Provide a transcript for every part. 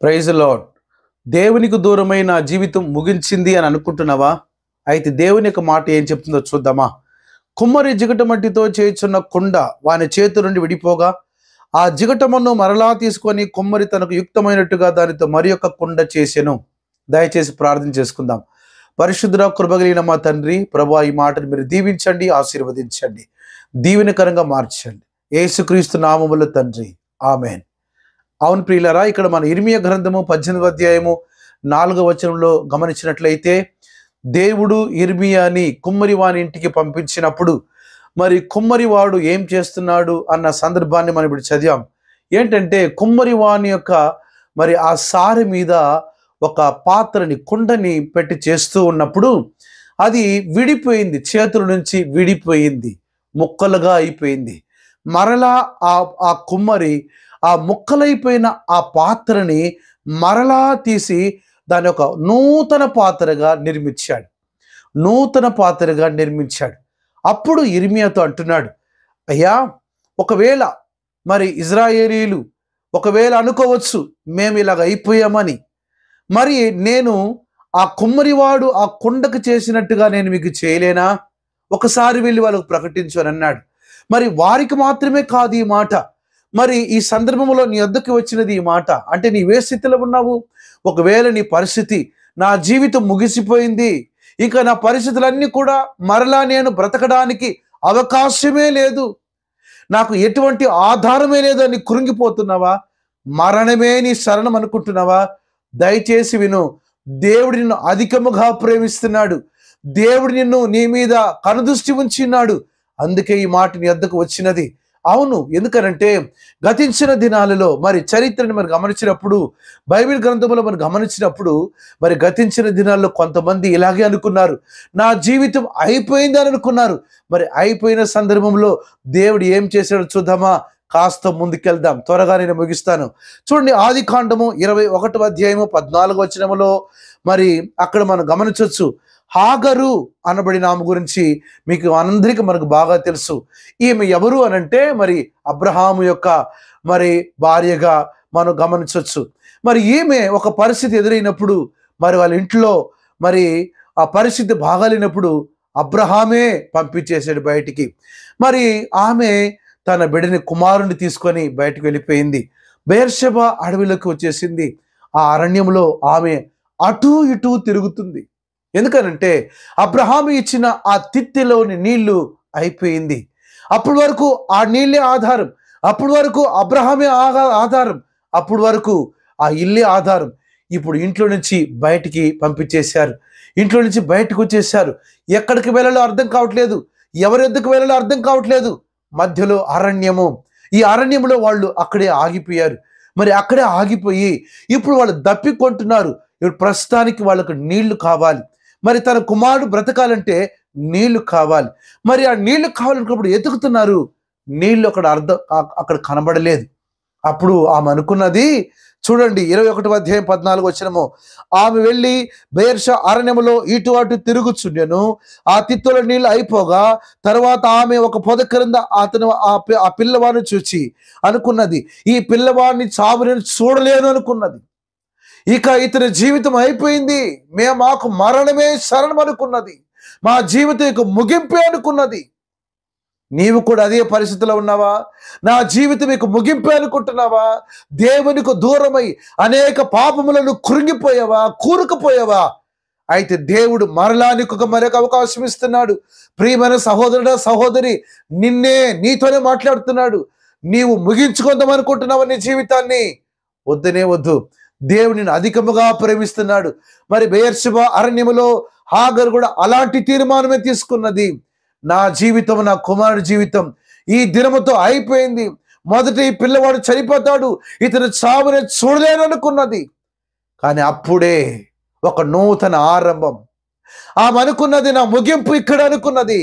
Praise lord. దేవునికి దూరమైన జీవితం ముగించింది అని అనుకుంటున్నావా? అయితే దేవుని యొక్క మాట ఏం చెప్తుందో చూద్దామా? కుమ్మరి జిగట మట్టితో చేయుచున్న కుండ వాని చేతి నుండి విడిపోగా ఆ జిగటమును మరలా తీసుకొని కుమ్మరి తనకు యుక్తమైనట్టుగా దానితో మరి యొక్క కుండ చేసెను. దయచేసి ప్రార్థన చేసుకుందాం. పరిశుద్ధ కృపగలిగిన మా తండ్రి, ప్రభువా, ఈ మాటను మీరు దీవించండి, ఆశీర్వదించండి, దీవెనకరంగా మార్చండి. యేసుక్రీస్తు నామములో తండ్రి, ఆమెన్. అవును ప్రియులారా, ఇక్కడ మన ఇర్మియా గ్రంథము 18వ అధ్యాయము 4వ వచనంలో గమనించినట్లయితే, దేవుడు ఇర్మియాని కుమ్మరివాని ఇంటికి పంపించినప్పుడు మరి కుమ్మరివాడు ఏం చేస్తున్నాడు అన్న సందర్భాన్ని మనం ఇప్పుడు చదివాం. ఏంటంటే కుమ్మరివాని యొక్క మరి ఆ సారె మీద ఒక పాత్రని, కుండని పెట్టి చేస్తూ ఉన్నప్పుడు అది విడిపోయింది, చేతుల నుంచి విడిపోయింది, ముక్కలుగా అయిపోయింది. మరలా ఆ కుమ్మరి ఆ ముక్కలైపోయిన ఆ పాత్రని మరలా తీసి దాని ఒక నూతన పాత్రగా నిర్మించాడు. అప్పుడు ఇర్మియాతో అంటున్నాడు, అయ్యా, ఒకవేళ మరి ఇజ్రాయేలీలు ఒకవేళ అనుకోవచ్చు మేము ఇలాగ అయిపోయామని, మరి నేను ఆ కుమ్మరివాడు ఆ కుండకు చేసినట్టుగా నేను మీకు చేయలేనా? ఒకసారి వెళ్ళి వాళ్ళకు ప్రకటించు అని అన్నాడు. మరి వారికి మాత్రమే కాదు ఈ మాట, మరి ఈ సందర్భంలో నీ వద్దకు వచ్చినది ఈ మాట. అంటే నీవే స్థితిలో ఉన్నావు? ఒకవేళ నీ పరిస్థితి, నా జీవితం ముగిసిపోయింది, ఇంకా నా పరిస్థితులన్నీ కూడా మరలా నేను బ్రతకడానికి అవకాశమే లేదు, నాకు ఎటువంటి ఆధారమే లేదు అని కృంగిపోతున్నావా? మరణమే నీ శరణం అనుకుంటున్నావా? దయచేసి విను. దేవుడు నిన్ను అధికముగా ప్రేమిస్తున్నాడు. దేవుడు నీ మీద కనుదృష్టి ఉంచినాడు. అందుకే ఈ మాట నీ వద్దకు వచ్చినది. అవును, ఎందుకనంటే గతించిన దినాలలో మరి చరిత్రని మనం గమనించినప్పుడు, బైబిల్ గ్రంథంలో మనం గమనించినప్పుడు, మరి గతించిన దినాల్లో కొంతమంది ఇలాగే అనుకున్నారు, నా జీవితం అయిపోయింది అని అనుకున్నారు. మరి అయిపోయిన సందర్భంలో దేవుడు ఏం చేశాడో చూద్దామా? కాస్త ముందుకెళ్దాం, త్వరగా నేను ముగిస్తాను. చూడండి, ఆదికాండము 21వ అధ్యాయము 14వ వచనములో మరి అక్కడ మనం గమనించవచ్చు. హాగరు అనబడిన ఆమె గురించి మీకు అందరికీ మనకు బాగా తెలుసు. ఈమె ఎవరు అనంటే మరి అబ్రహాము యొక్క మరి భార్యగా మనం గమనించవచ్చు. మరి ఈమె ఒక పరిస్థితి ఎదురైనప్పుడు, మరి వాళ్ళ ఇంట్లో మరి ఆ పరిస్థితి బాగాలేనప్పుడు అబ్రహామే పంపించేశాడు బయటికి. మరి ఆమె తన బిడ్డని, కుమారుని తీసుకొని బయటకు వెళ్ళిపోయింది. బెయేర్షెబా అడవిలోకి వచ్చేసింది. ఆ అరణ్యంలో ఆమె అటూ ఇటూ తిరుగుతుంది. ఎందుకనంటే అబ్రహాము ఇచ్చిన ఆ తిత్తిలోని నీళ్లు అయిపోయింది. అప్పటి వరకు ఆ నీళ్ళే ఆధారం, అప్పటి వరకు అబ్రహామే ఆధారం, అప్పటి వరకు ఆ ఇల్లే ఆధారం. ఇప్పుడు ఇంట్లో నుంచి బయటికి పంపించేశారు, ఇంట్లో నుంచి బయటకు వచ్చేసారు. ఎక్కడికి వెళ్ళాలో అర్థం కావట్లేదు, ఎవరి వద్దకు వెళ్ళాలో అర్థం కావట్లేదు. మధ్యలో అరణ్యము, ఈ అరణ్యంలో వాళ్ళు అక్కడే ఆగిపోయారు. మరి అక్కడే ఆగిపోయి ఇప్పుడు వాళ్ళు దప్పికొంటున్నారు. ఇప్పుడు ప్రస్తుతానికి వాళ్ళకు నీళ్లు కావాలి. మరి తన కుమారుడు బ్రతకాలంటే నీళ్లు కావాలి. మరి ఆ నీళ్లు కావాలనుకున్నప్పుడు ఎతుకుతున్నారు, నీళ్లు అక్కడ కనబడలేదు. అప్పుడు ఆమె అనుకున్నది, చూడండి 21వ అధ్యాయం 14వ వచనము, ఆమె వెళ్ళి బెయేర్షా అరణ్యములో ఇటు అటు తిరుగుచుండెను. ఆ తిత్తుల నీళ్ళు అయిపోగా తర్వాత ఆమె ఒక పొద క్రింద ఆ పిల్లవాడిని చూచి అనుకున్నది, ఈ పిల్లవాడిని చావు నేను చూడలేను అనుకున్నది. ఇక ఇతని జీవితం అయిపోయింది, మాకు మరణమే శరణం అనుకున్నది, మా జీవితం ఇక ముగింపే అనుకున్నది. నీవు కూడా అదే పరిస్థితిలో ఉన్నావా? నా జీవితం ఇక ముగింపే అనుకుంటున్నావా? దేవునికి దూరమై అనేక పాపములను కూరుకుపోయావా? అయితే దేవుడు మరలా నీకు మరొక అవకాశం ఇస్తున్నాడు. ప్రియమైన సహోదరుడా, సహోదరి, నీతోనే మాట్లాడుతున్నాడు. నీవు ముగించుకుందాం అనుకుంటున్నావా నీ జీవితాన్ని? వద్దనే వద్దు. దేవుడు నిన్ను అధికముగా ప్రేమిస్తున్నాడు. మరి బెయేర్షెబా అరణ్యములో హాగరు కూడా అలాంటి తీర్మానమే తీసుకున్నది. నా జీవితం, నా కుమారుడి జీవితం ఈ దినముతో అయిపోయింది. మొదట ఈ పిల్లవాడు చనిపోతాడు, ఇతను చావునే చూడలేను అనుకున్నది. కానీ అప్పుడే ఒక నూతన ఆరంభం. ఆమె అనుకున్నది నా ముగింపు ఇక్కడ అనుకున్నది.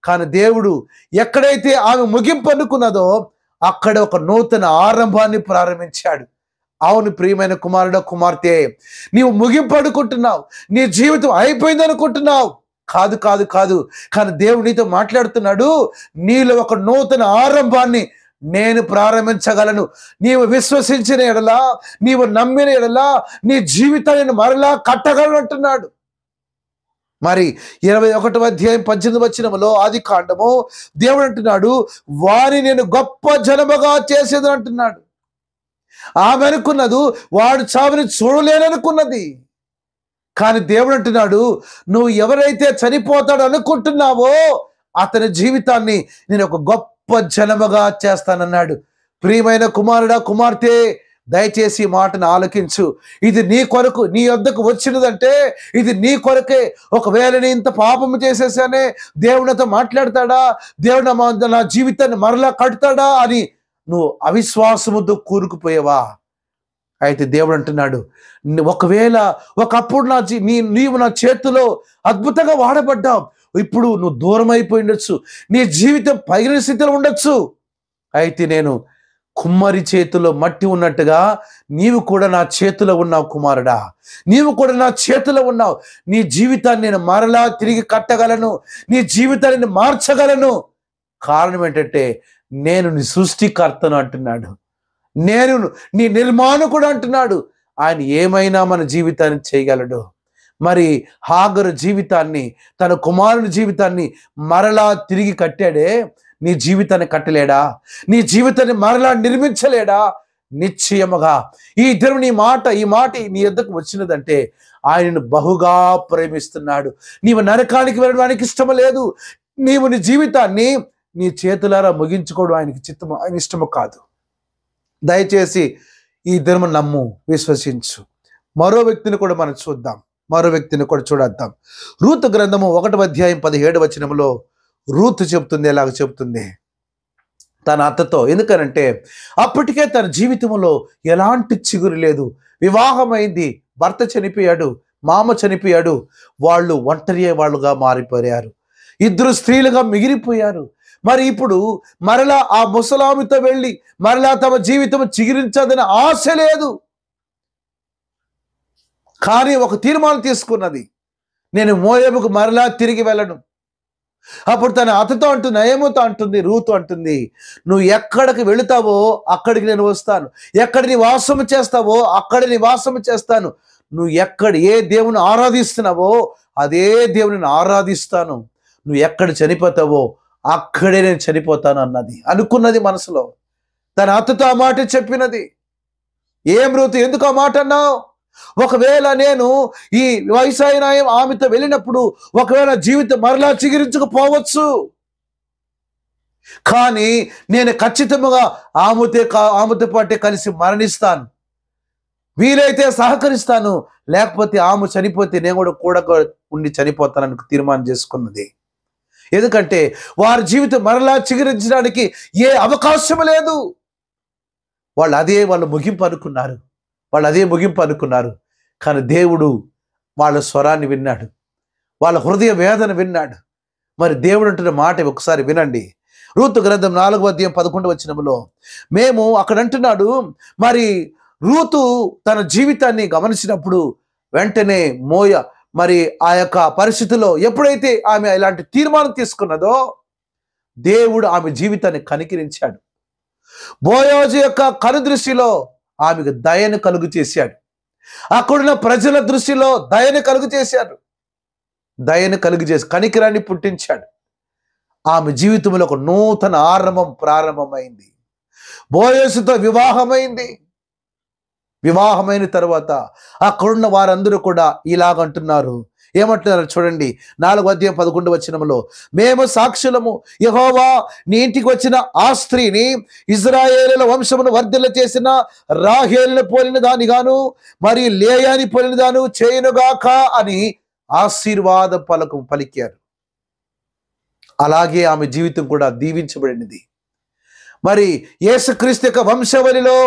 కానీ దేవుడు ఎక్కడైతే ఆమె ముగింపు అనుకున్నదో అక్కడ ఒక నూతన ఆరంభాన్ని ప్రారంభించాడు. అవును ప్రియమైన కుమారుడు, కుమార్తె, నీవు ముగింపు అనుకుంటున్నావు, నీ జీవితం అయిపోయింది అనుకుంటున్నావు. కాదు కాదు కాదు. కానీ దేవుడు నీతో మాట్లాడుతున్నాడు, నీలో ఒక నూతన ఆరంభాన్ని నేను ప్రారంభించగలను. నీవు విశ్వసించిన ఎడలా, నీవు నమ్మిన ఎడలా నీ జీవితాన్ని మరలా కట్టగలను అంటున్నాడు. మరి 21వ అధ్యాయం 18వ వచనములో ఆది కాండము దేవుడు అంటున్నాడు, వారిని నేను గొప్ప జనముగా చేసేదని అంటున్నాడు. ఆమె అనుకున్నది వాడు చావుని చూడలేననుకున్నది. కానీ దేవుడు అంటున్నాడు, నువ్వు ఎవరైతే చనిపోతాడు అనుకుంటున్నావో అతని జీవితాన్ని నేను ఒక గొప్ప జనముగా చేస్తానన్నాడు. ప్రియమైన కుమారుడా, కుమార్తె, దయచేసి ఈ మాటను ఆలకించు. ఇది నీ కొరకు, నీ వద్దకు వచ్చినదంటే ఇది నీ కొరకే. ఒకవేళ నేను ఇంత పాపము చేసేసానే, దేవుడు నాతో మాట్లాడతాడా, దేవుడు నా జీవితాన్ని మరలా కడతాడా అని నువ్వు అవిశ్వాసముతో కూరుకుపోయావా? అయితే దేవుడు అంటున్నాడు, ఒకవేళ ఒకప్పుడు నీవు నా చేతిలో అద్భుతంగా వాడబడ్డావు, ఇప్పుడు నువ్వు దూరం అయిపోయి ఉండొచ్చు, నీ జీవితం పైన స్థితిలో ఉండొచ్చు. అయితే నేను కుమ్మరి చేతిలో మట్టి ఉన్నట్టుగా నీవు కూడా నా చేతిలో ఉన్నావు కుమారుడా, నీవు కూడా నా చేతిలో ఉన్నావు. నీ జీవితాన్ని నేను మరలా తిరిగి కట్టగలను, నీ జీవితాన్ని మార్చగలను. కారణం ఏంటంటే నేను నీ సృష్టికర్తను అంటున్నాడు, నేను నీ నిర్మాణకుడు అంటున్నాడు. ఆయన ఏమైనా మన జీవితాన్ని చేయగలడు. మరి హాగరు జీవితాన్ని, తన కుమారుని జీవితాన్ని మరలా తిరిగి కట్టాడే, నీ జీవితాన్ని కట్టలేడా? నీ జీవితాన్ని మరలా నిర్మించలేడా? నిశ్చయముగా ఈ దేవుని ఈ మాట నీ యొద్దకు వచ్చినదంటే ఆయనను బహుగా ప్రేమిస్తున్నాడు. నీవు నరకానికి వెళ్ళడానికి ఇష్టం లేదు. నీవు నీ జీవితాన్ని నీ చేతులారా ముగించుకోవడం ఆయన ఇష్టము కాదు. దయచేసి ఈ ధర్మ నమ్ము, విశ్వసించు. మరో వ్యక్తిని కూడా మనం చూద్దాం, చూడొద్దాం. రూతు గ్రంథము 1వ అధ్యాయం 17వ వచనములో రూతు చెప్తుంది, ఎలాగ చెప్తుంది తన అత్తతో. ఎందుకనంటే అప్పటికే తన జీవితంలో ఎలాంటి చిగురు లేదు. వివాహమైంది, భర్త చనిపోయాడు, మామ చనిపోయాడు, వాళ్ళు ఒంటరి వాళ్ళుగా మారిపోయారు, 2 స్త్రీలుగా మిగిలిపోయారు. మరి ఇప్పుడు మరలా ఆ ముసలామితో వెళ్ళి మరలా తమ జీవితం చిగురించదని ఆశ లేదు. కానీ ఒక తీర్మానం తీసుకున్నది, నేను మోయాబుకు మరలా తిరిగి వెళ్ళను. అప్పుడు తన అతతో అంటుంది, నయముతో అంటుంది, రూతు అంటుంది, నువ్వు ఎక్కడికి వెళుతావో అక్కడికి నేను వస్తాను, ఎక్కడ నివాసము చేస్తావో అక్కడ నివాసము చేస్తాను, నువ్వు ఏ దేవుని ఆరాధిస్తున్నావో అదే దేవుని ఆరాధిస్తాను, నువ్వు ఎక్కడ చనిపోతావో అక్కడే నేను చనిపోతాను అన్నది. అనుకున్నది మనసులో. తన అత్తతో ఆ మాట చెప్పినది. ఏం రూతు, ఎందుకు ఆ మాట అన్నావు? ఒకవేళ నేను ఈ వయసైన ఆమెతో వెళ్ళినప్పుడు ఒకవేళ జీవితం మరలా చిగురించకపోవచ్చు, కానీ నేను ఖచ్చితంగా ఆమెతో పాటే కలిసి మరణిస్తాను, వీలైతే సహకరిస్తాను, లేకపోతే ఆమె చనిపోతే నేను కూడా ఉండి చనిపోతానని తీర్మానం చేసుకున్నది. ఎందుకంటే వారి జీవితం మరలా చిగురించడానికి ఏ అవకాశం లేదు. వాళ్ళు ముగింపు అనుకున్నారు. కానీ దేవుడు వాళ్ళ స్వరాన్ని విన్నాడు, వాళ్ళ హృదయ వేదన విన్నాడు. మరి దేవుడు అంటున్న మాట ఒకసారి వినండి. రూతు గ్రంథం 4వ అధ్యాయం 11వ వచనములో మేము అక్కడ అంటున్నాడు, మరి రూతు తన జీవితాన్ని గమనించినప్పుడు వెంటనే మరి ఆ యొక్క పరిస్థితిలో ఎప్పుడైతే ఆమె ఇలాంటి తీర్మానం తీసుకున్నదో దేవుడు ఆమె జీవితాన్ని కనికరించాడు. బోయోజు యొక్క కనుదృష్టిలో ఆమెకు దయను కలుగు చేశాడు. అక్కడున్న ప్రజల దృష్టిలో దయను కలుగు చేసి కనికరాన్ని పుట్టించాడు. ఆమె జీవితంలో ఒక నూతన ఆరంభం ప్రారంభమైంది. బోయోజుతో వివాహమైన తర్వాత అక్కడున్న వారందరూ కూడా ఇలాగంటున్నారు. ఏమంటున్నారు చూడండి, 4వ అధ్యాయం 11వ వచనములో, మేము సాక్షులము, యెహోవా నీ ఇంటికి వచ్చిన ఆ స్త్రీని ఇశ్రాయేలుల వంశమును వర్ధిల్ల చేసిన రాహేలును పోలిన దానిగాను మరి లేయాని పోలిన దాను చేయునుగాక అని ఆశీర్వాద పలికారు. అలాగే ఆమె జీవితం కూడా దీవించబడినది. మరి యేసుక్రీస్తు యొక్క వంశవలిలో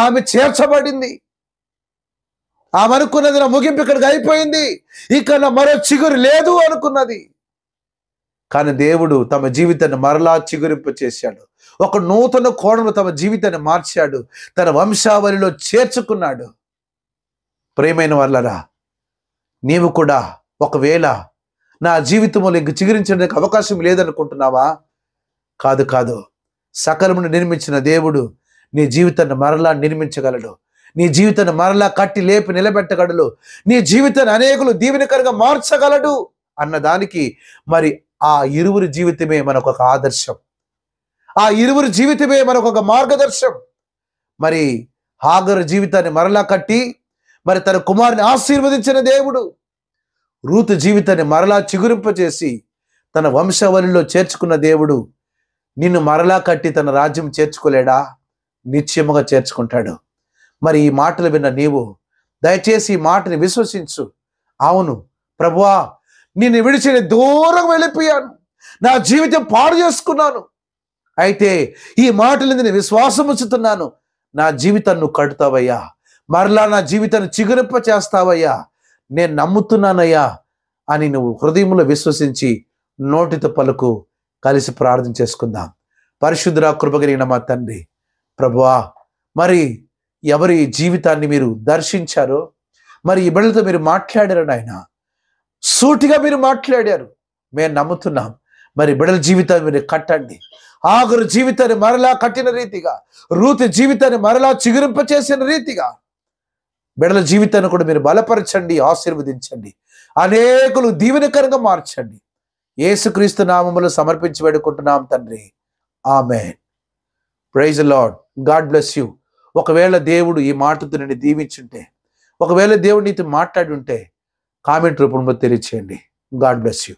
ఆమె చేర్చబడింది. ఆమె అనుకున్నది నా ముగింపు ఇక్కడికి అయిపోయింది, ఇక నా మరో చిగురు లేదు అనుకున్నది. కానీ దేవుడు తమ జీవితాన్ని మరలా చిగురింపు చేశాడు. ఒక నూతన కోణంలో తమ జీవితాన్ని మార్చాడు, తన వంశావళిలో చేర్చుకున్నాడు. ప్రియమైన వాళ్ళరా, నీవు కూడా ఒకవేళ నా జీవితంలో ఇంక చిగురించడానికి అవకాశం లేదనుకుంటున్నావా? కాదు, సకలమును నిర్మించిన దేవుడు నీ జీవితాన్ని మరలా నిర్మించగలడు. నీ జీవితాన్ని మరలా కట్టి లేపి నిలబెట్టగలడు. నీ జీవితాన్ని అనేకులు దీవెనకరంగా మార్చగలడు అన్నదానికి మరి ఆ ఇరువురి జీవితమే మనకు ఒక ఆదర్శం. ఆ ఇరువురి జీవితమే మనకు ఒక మార్గదర్శం. మరి హాగరు జీవితాన్ని మరలా కట్టి మరి తన కుమారుని ఆశీర్వదించిన దేవుడు రూతు జీవితాన్ని మరలా చిగురింపచేసి తన వంశావళిలో చేర్చుకున్న దేవుడు నిన్ను మరలా కట్టి తన రాజ్యం చేర్చుకోలేడా? నిశ్చయముగా చేర్చుకుంటాడు. మరి ఈ మాటలు విన్న నీవు దయచేసి ఈ మాటని విశ్వసించు. అవును ప్రభువా, నిన్ను విడిచి దూరం వెళ్ళిపోయాను, నా జీవితం పాడు చేసుకున్నాను, అయితే ఈ మాటలు నేను విశ్వాసం ఉంచుతున్నాను, నా జీవితాన్ని నువ్వు కడుతావయ్యా, మరలా నా జీవితాన్ని చిగురింప చేస్తావయ్యా, నేను నమ్ముతున్నానయ్యా అని నువ్వు హృదయంలో విశ్వసించి నోటితో పలుకు. కలిసి ప్రార్థన చేసుకుందాం. పరిశుద్ధ కృప కలిగిన మా తండ్రి, ప్రభువా, మరి ఎవరి జీవితాన్ని మీరు దర్శించారో, మరి ఈ బిడ్డలతో మీరు మాట్లాడారు నాయన, సూటిగా మీరు మాట్లాడారు, మేము నమ్ముతున్నాం. మరి బిడ్డల జీవితాన్ని మీరు కట్టండి. ఆగురు జీవితాన్ని మరలా కట్టిన రీతిగా, రూతు జీవితాన్ని మరలా చిగురింప చేసిన రీతిగా బిడ్డల జీవితాన్ని కూడా మీరు బలపరచండి, ఆశీర్వదించండి, అనేకులు దీవెనకరంగా మార్చండి. యేసుక్రీస్తు నామములో సమర్పించి వేడుకుంటున్నాం తండ్రి. Amen. Praise the lord. God bless you. ఒకవేళ దేవుడు ఈ మాటతో నిన్ను దీవించుంటే, ఒకవేళ దేవుడు నీతో మాట్లాడి ఉంటే కామెంట్ రూపంలో తెలియచేయండి. God bless you.